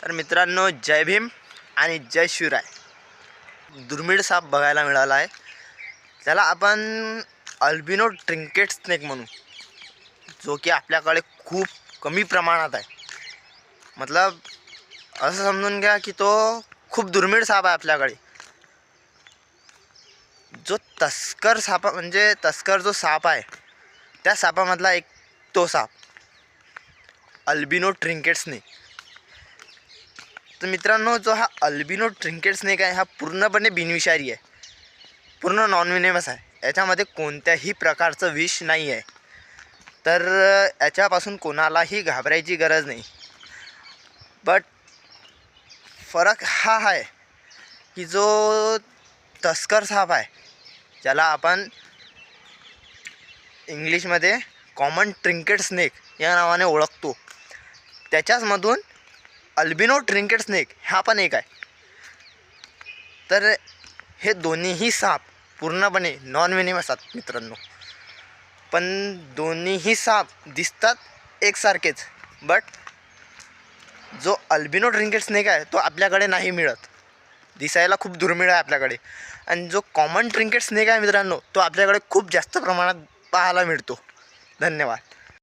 तर मित्रांनो, जय भीम आणि जय शिवराय. दुर्मिळ साप बघायला मिळाला आहे. त्याला आपण अल्बिनो ट्रिंकेट स्नेक म्हणू, जो की आपल्याकडे खूप कमी प्रमाणात आहे. मतलब असं समजून घ्या की तो खूप दुर्मिळ साप आहे आपल्याकडे. जो तस्कर साप म्हणजे तस्कर जो साप आहे त्या सापामधला एक तो साप अल्बिनो ट्रिंकेट स्नेक. तर मित्रांनो, जो हा अल्बिनो ट्रिंकेट स्नेक आहे हा पूर्णपणे बिनविषारी आहे, पूर्ण नॉन व्हेनेमस आहे. याच्यामध्ये कोणत्याही प्रकारचं विष नाही आहे. तर याच्यापासून कोणालाही घाबरायची गरज नाही. बट फरक हा आहे की जो तस्कर साप आहे, ज्याला आपण इंग्लिशमध्ये कॉमन ट्रिंकेट स्नेक या नावाने ओळखतो, त्याच्याचमधून अल्बिनो ट्रिंकेट स्नेक हा पण एक आहे. तर हे दोन्हीही साप पूर्णपणे नॉन व्हेनेमस असतात मित्रांनो. पण दोन्हीही साप दिसतात एकसारखेच. बट जो अल्बिनो ट्रिंकेट स्नेक आहे तो आपल्याकडे नाही मिळत, दिसायला खूप दुर्मिळ आहे आपल्याकडे. आणि जो कॉमन ट्रिंकेट स्नेक आहे मित्रांनो, तो आपल्याकडे खूप जास्त प्रमाणात पाहायला मिळतो. धन्यवाद.